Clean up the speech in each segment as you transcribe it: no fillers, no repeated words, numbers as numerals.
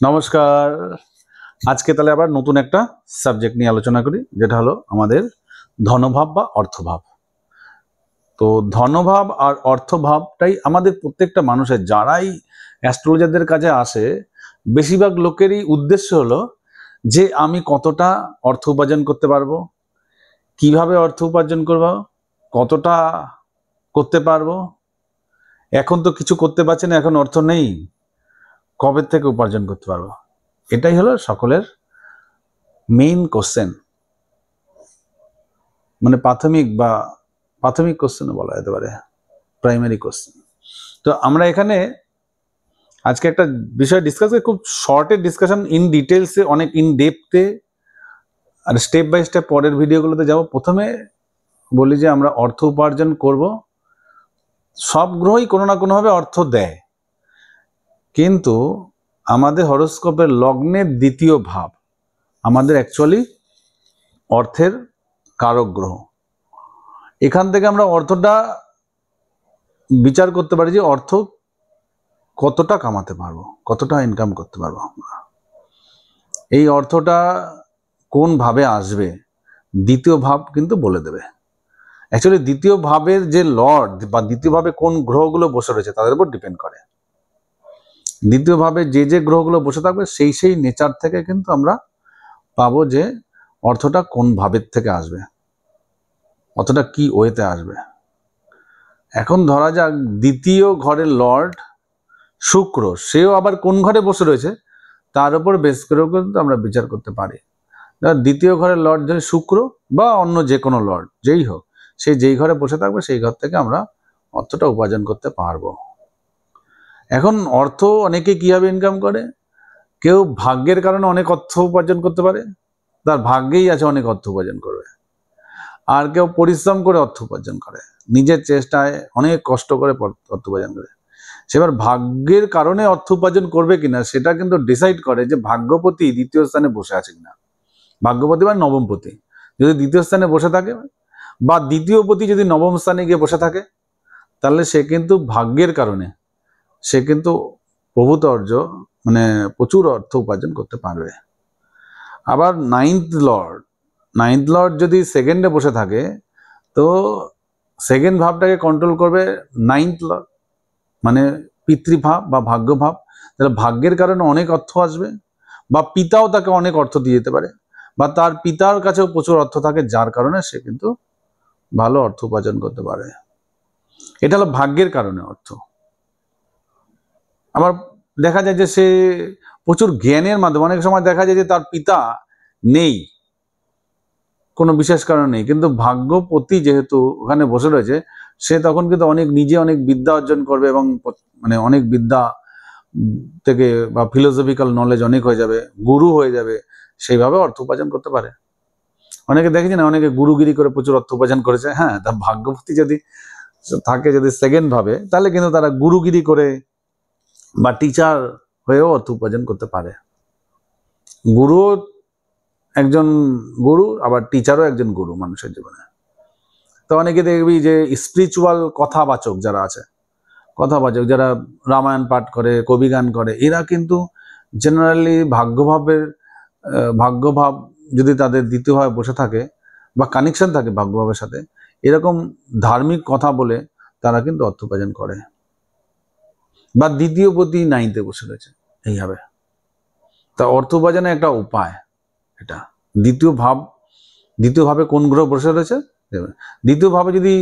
নমস্কার। আজকে তাহলে আবার নতুন একটা সাবজেক্ট নিয়ে আলোচনা করি, যেটা হলো আমাদের ধনভাব বা অর্থভাব। তো ধনভাব আর অর্থভাবটাই আমাদের প্রত্যেকটা মানুষের, যারাই অ্যাস্ট্রোলজারদের কাছে আসে, বেশিরভাগ লোকেরই উদ্দেশ্য হলো যে আমি কতটা অর্থ উপার্জন করতে পারবো, কিভাবে অর্থ উপার্জন করব, কতটা করতে পারবো। এখন তো কিছু করতে পারছি না, এখন অর্থ নেই, কবে থেকে উপার্জন করতে পারবো? এটাই হলো সকলের মেইন কোশ্চেন, মানে প্রাথমিক কোশ্চেনও বলা যেতে পারে, প্রাইমারি কোশ্চেন। তো আমরা এখানে আজকে একটা বিষয় ডিসকাস করি, খুব শর্টের ডিসকাশন, ইন ডিটেলসে, অনেক ইন ডেপথে, আর স্টেপ বাই স্টেপ পরের ভিডিওগুলোতে যাব। প্রথমে বলি যে আমরা অর্থ উপার্জন করব, সব গ্রহই কোনো না কোনোভাবে অর্থ দেয়, কিন্তু আমাদের হরোস্কোপের লগ্নের দ্বিতীয় ভাব আমাদের অ্যাকচুয়ালি অর্থের কারক গ্রহ। এখান থেকে আমরা অর্থটা বিচার করতে পারি যে অর্থ কতটা কামাতে পারবো, কতটা ইনকাম করতে পারবো আমরা। এই অর্থটা কোন ভাবে আসবে দ্বিতীয় ভাব কিন্তু বলে দেবে। অ্যাকচুয়ালি দ্বিতীয় ভাবের যে লর্ড বা দ্বিতীয় ভাবে কোন গ্রহগুলো বসে রয়েছে তাদের উপর ডিপেন্ড করে। দ্বিতীয় ভাবে যে গ্রহগুলো বসে থাকবে সেই নেচার থেকে কিন্তু আমরা পাবো যে অর্থটা কোন ভাবের থেকে আসবে, অর্থটা কি ওয়েতে আসবে। এখন ধরা যাক দ্বিতীয় ঘরের লর্ড শুক্র, সেও আবার কোন ঘরে বসে রয়েছে তার উপর বেস করেও কিন্তু আমরা বিচার করতে পারি। দ্বিতীয় ঘরের লর্ড যদি শুক্র বা অন্য যে কোনো লর্ড যেই হোক, সেই যেই ঘরে বসে থাকবে সেই ঘর থেকে আমরা অর্থটা উপার্জন করতে পারবো। এখন অর্থ অনেকে কিভাবে ইনকাম করে, কেউ ভাগ্যের কারণে অনেক অর্থ উপার্জন করতে পারে, তার ভাগ্যেই আছে অনেক অর্থ উপার্জন করবে। আর কেউ পরিশ্রম করে অর্থ উপার্জন করে, নিজের চেষ্টায় অনেক কষ্ট করে অর্থ উপার্জন করে। সেবার ভাগ্যের কারণে অর্থ উপার্জন করবে কিনা সেটা কিন্তু ডিসাইড করে যে ভাগ্যপতি দ্বিতীয় স্থানে বসে আছে কিনা। ভাগ্যপতি বা নবমপতি যদি দ্বিতীয় স্থানে বসে থাকে, বা দ্বিতীয় পতি যদি নবম স্থানে গিয়ে বসে থাকে, তাহলে সে কিন্তু ভাগ্যের কারণে সে কিন্তু মানে প্রচুর অর্থ উপার্জন করতে পারবে। আবার নাইন্থ লর্ড যদি সেকেন্ডে বসে থাকে, তো সেকেন্ড ভাবটাকে কন্ট্রোল করবে নাইন্থ লর্ড, মানে পিতৃভাব বা ভাগ্যভাব। তাহলে ভাগ্যের কারণে অনেক অর্থ আসবে, বা পিতাও তাকে অনেক অর্থ দিয়ে যেতে পারে, বা তার পিতার কাছেও প্রচুর অর্থ থাকে, যার কারণে সে কিন্তু ভালো অর্থ উপার্জন করতে পারে। এটা হলো ভাগ্যের কারণে অর্থ। আবার দেখা যায় যে সে প্রচুর জ্ঞানের মাধ্যমে, অনেক সময় দেখা যায় যে তার পিতা নেই, কোনো বিশেষ কারণ নেই, কিন্তু ভাগ্যপতি যেহেতু ওখানে বসে রয়েছে, সে তখন কিন্তু নিজে অনেক বিদ্যা অর্জন করবে, এবং মানে অনেক বিদ্যা থেকে বা ফিলোসফিক্যাল নলেজ অনেক হয়ে যাবে, গুরু হয়ে যাবে, সেইভাবে অর্থ উপার্জন করতে পারে। অনেকে দেখেছি না, অনেকে গুরুগিরি করে প্রচুর অর্থ উপার্জন করেছে। হ্যাঁ, তার ভাগ্যপতি যদি থাকে যদি সেকেন্ড ভাবে, তাহলে কিন্তু তারা গুরুগিরি করে বা টিচার হয়েও অর্থ উপার্জন করতে পারে। গুরুও একজন গুরু, আবার টিচারও একজন গুরু মানুষের জীবনে। তো অনেকে দেখবি যে স্পিরিচুয়াল কথাবাচক যারা আছে, কথাবাচক যারা রামায়ণ পাঠ করে, কবি গান করে, এরা কিন্তু জেনারেলি ভাগ্যভাব যদি তাদের দ্বিতীয়ভাবে বসে থাকে বা কানেকশন থাকে ভাগ্যভাবের সাথে, এরকম ধার্মিক কথা বলে তারা কিন্তু অর্থ উপার্জন করে। বা দ্বিতীয় পতি নাইনতে বসে রয়েছে এইভাবে, তা অর্থ উপার্জনের একটা উপায় এটা। দ্বিতীয়ভাবে কোন গ্রহ বসে রয়েছে, দ্বিতীয়ভাবে যদি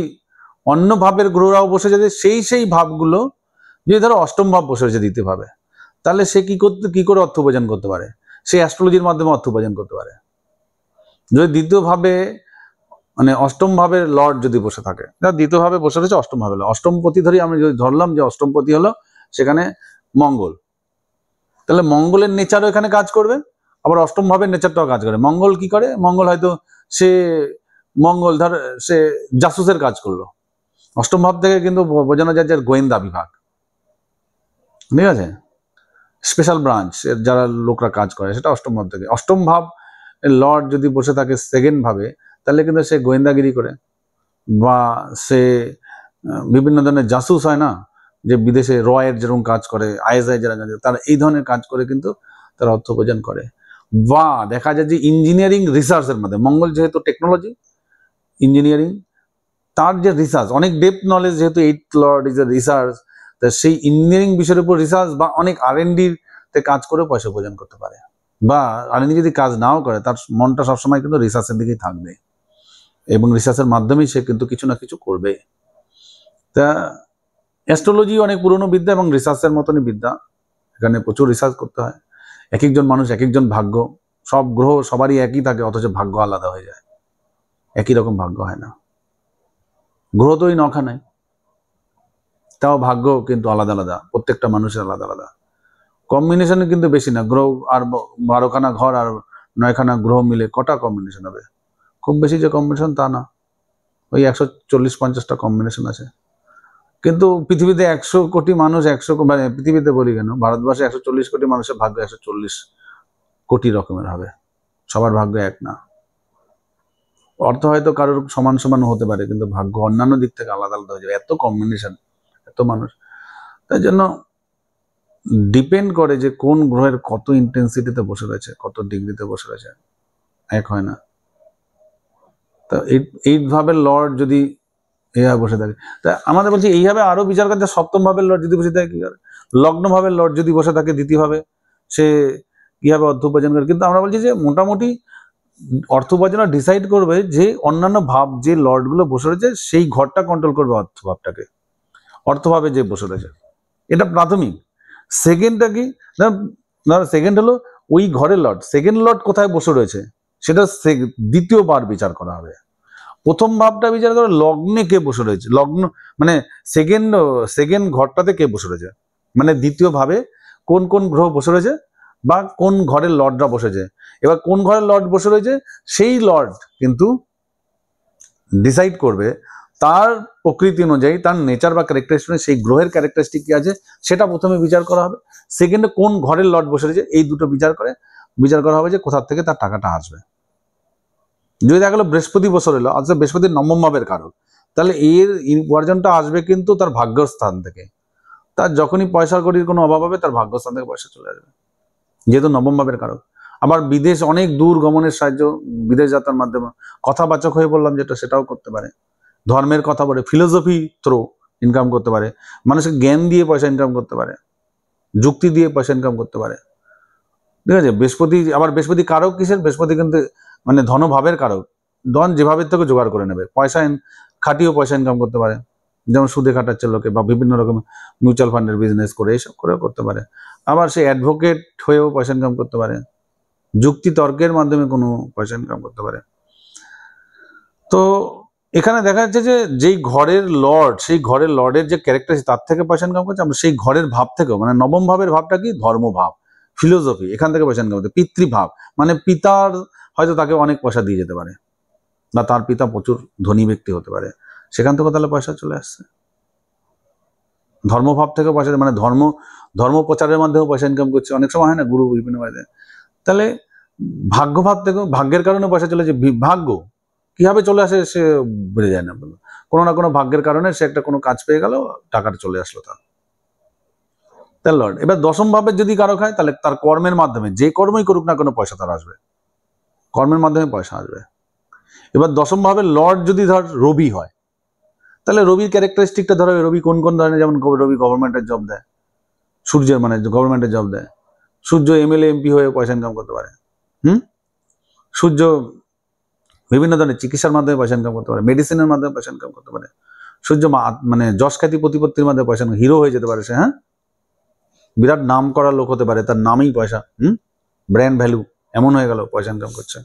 অন্য ভাবের গ্রহরাও বসে যাবে, সেই ভাবগুলো যদি ধরো অষ্টম ভাব বসে রয়েছে দ্বিতীয়ভাবে, তাহলে সে কি করে অর্থ উপার্জন করতে পারে? সে অ্যাস্ট্রোলজির মাধ্যমে অর্থ উপার্জন করতে পারে। যদি দ্বিতীয়ভাবে মানে অষ্টম ভাবের লর্ড যদি বসে থাকে, দ্বিতীয়ভাবে বসে রয়েছে অষ্টম ভাবে, অষ্টমপতি ধরি আমি, যদি ধরলাম যে অষ্টমপতি হলো সেখানে মঙ্গল, তাহলে মঙ্গলের নেচারও এখানে কাজ করবে, আবার অষ্টম ভাবের নেচারটাও কাজ করে। মঙ্গল কি করে? মঙ্গল হয়তো সে জাসুসের কাজ করলো। অষ্টম ভাব থেকে কিন্তু বোঝানো যায় যে গোয়েন্দা বিভাগ, ঠিক আছে, স্পেশাল ব্রাঞ্চ এর যারা লোকরা কাজ করে, সেটা অষ্টম ভাব থেকে। অষ্টম ভাব লর্ড যদি বসে থাকে সেকেন্ড ভাবে, তাহলে কিন্তু সে গোয়েন্দাগিরি করে, বা সে বিভিন্ন ধরনের জাসুস হয় না, যে বিদেশে রয়ের যেরকম কাজ করে, আইএসআই যারা কাজ করে, তারা এই ধরনের কাজ করে কিন্তু তারা অর্থ উপার্জন করে। বা দেখা যায় যে ইঞ্জিনিয়ারিং রিসার্চের মধ্যে, মঙ্গল যেহেতু টেকনোলজি ইঞ্জিনিয়ারিং, তার যে রিসার্চ অনেক ডেপথ নলেজ, যেহেতু 8th Lord is a research, তা সেই ইঞ্জিনিয়ারিং বিষয়ের উপর রিসার্চ বা অনেক R&D তে কাজ করে পয়সা উপার্জন করতে পারে। বা R&D যদি কাজ নাও করে, তার মনটা সবসময় কিন্তু রিসার্চের দিকেই থাকবে এবং রিসার্চের মাধ্যমেই সে কিন্তু কিছু না কিছু করবে। তা অ্যাস্ট্রোলজি অনেক পুরনো বিদ্যা এবং রিসার্চের মতনই বিদ্যা, এখানে প্রচুর রিসার্চ করতে হয়। এক একজন মানুষ এক একজন ভাগ্য, সব গ্রহ সবারই একই থাকে, অথচ ভাগ্য আলাদা হয়ে যায়, একই রকম ভাগ্য হয় না। গ্রহ তো ওই 9খানায়, তাও ভাগ্য কিন্তু আলাদা আলাদা, প্রত্যেকটা মানুষের আলাদা আলাদা। কম্বিনেশন কিন্তু বেশি না, গ্রহ আর 12খানা ঘর আর 9খানা গ্রহ মিলে কটা কম্বিনেশন হবে? খুব বেশি যে কম্বিনেশন তা না, ওই 140-50টা কম্বিনেশন আছে। কিন্তু পৃথিবীতে 100 কোটি মানুষ, মানে পৃথিবীতে বলি কেন, ভারতবর্ষে 140 কোটি মানুষের ভাগ্য 140 কোটি রকমের হবে, সবার ভাগ্য এক না। অর্থ হয়তো কারোর সমান সমান হতে পারে, কিন্তু ভাগ্য অন্যান্য দিক থেকে আলাদা আলাদা হয়ে যাবে, এত কম্বিনেশন, এত মানুষ। তাই জন্য ডিপেন্ড করে যে কোন গ্রহের কত ইন্টেন্সিটিতে বসে রয়েছে, কত ডিগ্রিতে বসে রয়েছে, এক হয় না। তা এইভাবে লর্ড যদি এইভাবে বসে থাকে, তা আমাদের বলছি এইভাবে আরো বিচার করতে, 7ম ভাবের লর্ড যদি বসে থাকে কি হবে, লগ্ন ভাবের লর্ড যদি বসে থাকে দ্বিতীয়ভাবে, সে কিভাবে অর্থ উপার্জন করে। কিন্তু আমরা বলছি যে মোটামুটি অর্থ উপার্জন ডিসাইড করবে যে অন্যান্য ভাব যে লর্ড গুলো বসে রয়েছে সেই ঘরটা কন্ট্রোল করবে অর্থ ভাবটাকে, অর্থভাবে যে বসে রয়েছে, এটা প্রাথমিক। সেকেন্ডটা কি না, সেকেন্ড হলো ওই ঘরের লর্ড, সেকেন্ড লর্ড কোথায় বসে রয়েছে সেটা দ্বিতীয়বার বিচার করা হবে। প্রথম ভাবটা বিচার করে লগ্নে কে বসে রয়েছে, লগ্ন মানে সেকেন্ড ঘরটাতে কে বসে রয়েছে, মানে দ্বিতীয় ভাবে কোন কোন গ্রহ বসে রয়েছে বা কোন ঘরের লর্ডরা বসেছে। এবার কোন ঘরের লর্ড বসে রয়েছে সেই লর্ড কিন্তু ডিসাইড করবে তার প্রকৃতি অনুযায়ী, তার নেচার বা ক্যারেক্টারিস্টিক, সেই গ্রহের ক্যারেক্টারিস্টিক কি আছে সেটা প্রথমে বিচার করা হবে। সেকেন্ডে কোন ঘরের লর্ড বসে রয়েছে, এই দুটো বিচার করা হবে যে কোথা থেকে তার টাকাটা আসবে। যদি দেখা গেলো বৃহস্পতি বছর এলো, আচ্ছা বৃহস্পতি 9ম ভাবের কারক, তাহলে এর উপার্জনটা আসবে কিন্তু তার ভাগ্যস্থান থেকে। তার যখনই পয়সার কড়ির কোনো অভাব হবে, তার ভাগ্যস্থান থেকে পয়সা চলে আসবে, যেহেতু 9ম ভাবের কারক। আবার বিদেশ, অনেক দূর গমনের সাহায্য, বিদেশ যাত্রার মাধ্যমে, কথাবাচক হয়ে বললাম যেটা, সেটাও করতে পারে। ধর্মের কথা বলে, ফিলোসফি থ্রো ইনকাম করতে পারে, মানুষের জ্ঞান দিয়ে পয়সা ইনকাম করতে পারে, যুক্তি দিয়ে পয়সা ইনকাম করতে পারে। ঠিক আছে, বৃহস্পতি, আবার বৃহস্পতি কারক কিসের, বৃহস্পতি কিন্তু মানে ধনভাবের কারক, ধন যেভাবে থেকে জোগাড় করে নেবে, পয়সা খাটিয়েও পয়সা ইনকাম করতে পারে, যেমন সুদে খাটাচ্ছে লোকে, বা বিভিন্ন রকম মিউচুয়াল ফান্ডের বিজনেস করে, এইসব করেও করতে পারে। আবার সে অ্যাডভোকেট হয়েও পয়সা ইনকাম করতে পারে, যুক্তি তর্কের মাধ্যমে কোনো পয়সা ইনকাম করতে পারে। তো এখানে দেখা যাচ্ছে যে যেই ঘরের লর্ড, সেই ঘরের লর্ডের যে ক্যারেক্টার, তার থেকে পয়সা ইনকাম করছে। আমরা সেই ঘরের ভাব থেকেও, মানে 9ম ভাবের ভাবটা কি, ধর্মভাব, ফিলোসফি, এখান থেকে পয়সা ইনকাম করতে। পিতৃভাব মানে পিতার হয়তো তাকে অনেক পয়সা দিয়ে যেতে পারে, বা তার পিতা প্রচুর ধনী ব্যক্তি হতে পারে, সেখান থেকে তাহলে পয়সা চলে আসছে। ধর্মভাব থেকে পয়সা, মানে ধর্ম প্রচারের মাধ্যমেও পয়সা ইনকাম করছে, অনেক সময় হয় না, গুরু বিভিন্ন ভাবে। তাহলে ভাগ্যভাব থেকে, ভাগ্যের কারণে পয়সা চলে, যে ভাগ্য কিভাবে চলে আসে সে বুঝে যায় না, কোনো না কোনো ভাগ্যের কারণে সে একটা কোনো কাজ পেয়ে গেল, টাকাটা চলে আসলো তার লর্ড। এবার 10ম ভাবের যদি কারক হয়, তাহলে তার কর্মের মাধ্যমে, যে কর্মই করুক না কোনো, পয়সা তার আসবে, কর্মের মাধ্যমে পয়সা আসবে। এবার 10ম ভাবের লর্ড যদি ধর রবি হয়, তাহলে রবির ক্যারেক্টারিস্টিকটা ধরো, রবি কোন কোন ধরনের, যেমন রবি গভর্নমেন্টের জব দেয়, সূর্যের মানে গভর্নমেন্টের জব দেয়, সূর্য MLA MP হয়ে পয়সা ইনকাম করতে পারে। সূর্য বিভিন্ন ধরনের চিকিৎসার মাধ্যমে পয়সা ইনকাম করতে পারে, মেডিসিনের মাধ্যমে পয়সা ইনকাম করতে পারে। সূর্য মানে যশ খ্যাতি প্রতিপত্তির মাধ্যমে পয়সা, হিরো হয়ে যেতে পারে সে, হ্যাঁ, বিরাট নাম করা লোক হতে পারে, তার নামেই পয়সা, ব্র্যান্ড ভ্যালু এমন হয়ে গেল, পয়সা ইনকাম করছে।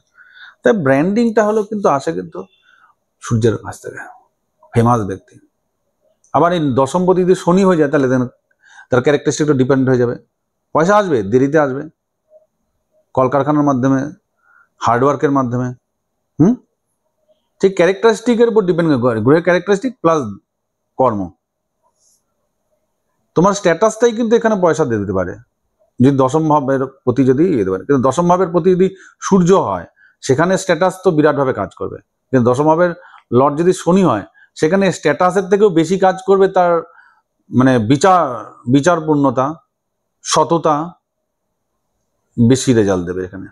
তাই ব্র্যান্ডিংটা হলো কিন্তু আসে কিন্তু সূর্যের কাছ থেকে, ফেমাস ব্যক্তি। আবার এই 10ম পতি যদি শনি হয়ে যায়, তাহলে তার ক্যারেক্টারিস্টিকটা ডিপেন্ড হয়ে যাবে, পয়সা আসবে, দেরিতে আসবে, কলকারখানার মাধ্যমে, হার্ডওয়ার্কের মাধ্যমে। ঠিক ক্যারেক্টারিস্টিকের উপর ডিপেন্ড করে, গ্রহের ক্যারেক্টারিস্টিক প্লাস কর্ম, তোমার স্ট্যাটাসটাই কিন্তু এখানে পয়সা দিয়ে দিতে পারে, যদি 10ম ভাবের প্রতি যদি দিতে পারে। কিন্তু 10ম ভাবের প্রতি যদি সূর্য হয়, সেখানে স্ট্যাটাস তো বিরাটভাবে কাজ করবে। কিন্তু 10ম ভাবের লর্ড যদি শনি হয়, সেখানে স্ট্যাটাসের থেকেও বেশি কাজ করবে তার মানে বিচারপূর্ণতা, সততা, বেশি রেজাল্ট দেবে এখানে।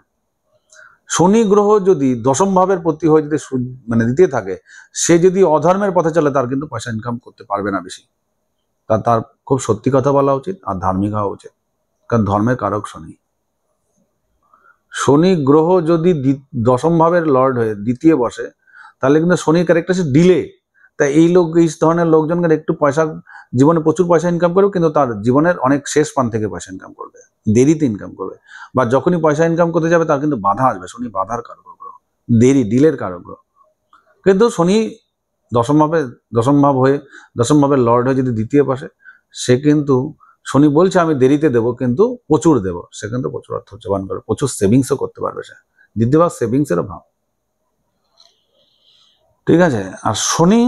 শনি গ্রহ যদি দশম ভাবের প্রতি হয়ে যদি মানে দিতে থাকে, সে যদি অধর্মের পথে চলে তার কিন্তু পয়সা ইনকাম করতে পারবে না বেশি। তার খুব সত্যি কথা বলা উচিত আর ধার্মিক হওয়া উচিত, কারণ ধর্মের কারক শনি। শনি গ্রহ যদি দশম ভাবের লর্ড হয়ে দ্বিতীয় বসে, তাহলে কিন্তু শনির ক্যারেক্টারিস্টিক ডিলে। তাই এই ধরনের লোকজনকে একটু পয়সা, জীবনে প্রচুর পয়সা ইনকাম করবে, কিন্তু তার জীবনের অনেক শেষ প্রান্ত থেকে পয়সা ইনকাম করবে, দেরিতে ইনকাম করবে, বা যখনই পয়সা ইনকাম করতে যাবে তার কিন্তু বাধা আসবে। শনি বাধার কারক গ্রহ, দেরি ডিলের কারক গ্রহ। কিন্তু শনি দশম ভাবের লর্ড হয়ে যদি দ্বিতীয় বসে, সে কিন্তু, শনি বলছে আমি দেরিতে দেবো কিন্তু প্রচুর দেবো, সে কিন্তু প্রচুর অর্থ জোগান করবে, প্রচুর সেভিংসও করতে পারবে সে। দ্বিতীয় ভাব সেভিংসেরও ভাব, ঠিক আছে। আর শনি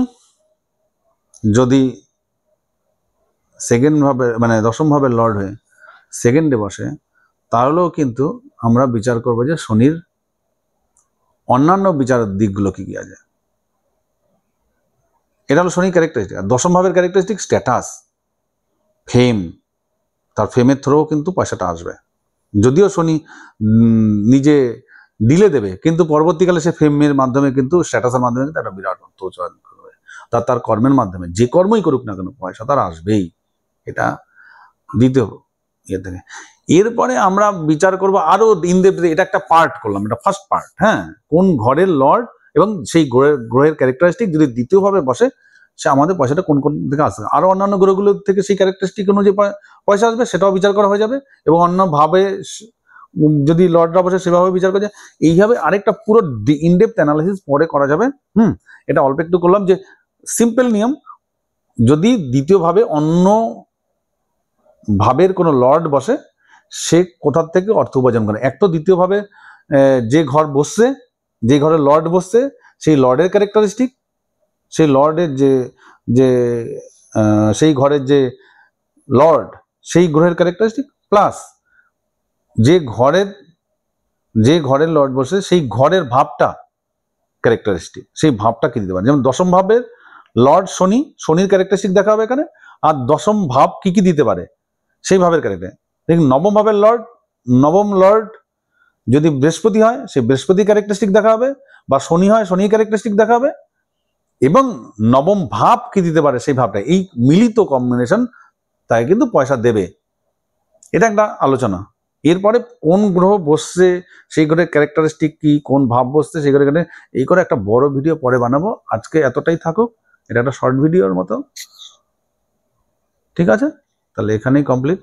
যদি সেকেন্ড ভাবে মানে দশম ভাবের লর্ড হয়ে সেকেন্ডে বসে, তাহলেও কিন্তু আমরা বিচার করবো যে শনির অন্যান্য বিচারের দিকগুলো কি কি আছে। এটা হলো শনির ক্যারেক্টারিস্টিক। আর দশম ভাবের ক্যারেক্টারিস্টিক স্ট্যাটাস, ফেম, তার ফেমের থ্রুও কিন্তু পয়সাটা আসবে। যদিও শনি নিজে ডিলে দেবে, কিন্তু পরবর্তীকালে সে ফেমের মাধ্যমে কিন্তু স্ট্যাটাসের মাধ্যমে কিন্তু একটা বিরাট অর্থ উপার্জন করবে। তার কর্মের মাধ্যমে, যে কর্মই করুক না কেন পয়সা তার আসবেই, এটা দ্বিতীয় ইয়ে থেকে। এরপরে আমরা বিচার করব আরো ইনডেপথ। এটা একটা পার্ট করলাম, এটা ফার্স্ট পার্ট। হ্যাঁ, কোন ঘরের লর্ড এবং সেই গ্রহের ক্যারেক্টারিস্টিক যদি দ্বিতীয়ভাবে বসে, সে আমাদের পয়সাটা কোন কোন থেকে আসবে। আরো অন্যান্য গ্রহগুলো থেকে সেই ক্যারেক্টারিস্টিক অনুযায়ী পয়সা আসবে, সেটাও বিচার করা হয়ে যাবে। এবং অন্য ভাবে যদি লর্ডরা বসে সেভাবে বিচার করা যায়। এইভাবে আরেকটা পুরো ইনডেপথ অ্যানালাইসিস পরে করা যাবে। এটা অল্প একটু করলাম যে সিম্পল নিয়ম, যদি দ্বিতীয়ভাবে অন্য ভাবের কোনো লর্ড বসে, সে কোথার থেকে অর্থ উপার্জন করে। এক তো দ্বিতীয়ভাবে যে ঘর বসছে, যে ঘরে লর্ড বসছে, সেই লর্ডের ক্যারেক্টারিস্টিক, সেই লর্ডের যে সেই ঘরের যে লর্ড, সেই গ্রহের ক্যারেক্টারিস্টিক, প্লাস যে ঘরের লর্ড বসে সেই ঘরের ভাবটা ক্যারেক্টারিস্টিক, সেই ভাবটা কি দিতে পারে। যেমন দশম ভাবের লর্ড শনির ক্যারেক্টারিস্টিক দেখা হবে এখানে, আর দশম ভাব কি কি দিতে পারে সেই ভাবের ক্যারেক্টার। দেখুন, নবম লর্ড যদি বৃহস্পতি হয়, সেই বৃহস্পতি ক্যারেক্টারিস্টিক দেখা হবে, বা শনি হয় শনি ক্যারেক্টারিস্টিক দেখা হবে, এবং নবম ভাব কি দিতে পারে সেই ভাবটা, এই মিলিত কম্বিনেশন তাই কিন্তু পয়সা দেবে। এটা একটা আলোচনা। এরপরে কোন গ্রহ বসছে, সেই গ্রহের ক্যারেক্টারিস্টিক কি, কোন ভাব বসছে সেই গ্রহে, এই করে একটা বড় ভিডিও পরে বানাবো। আজকে এতটাই থাকুক, এটা একটা শর্ট ভিডিওর মতো, ঠিক আছে? তাহলে এখানেই কমপ্লিট।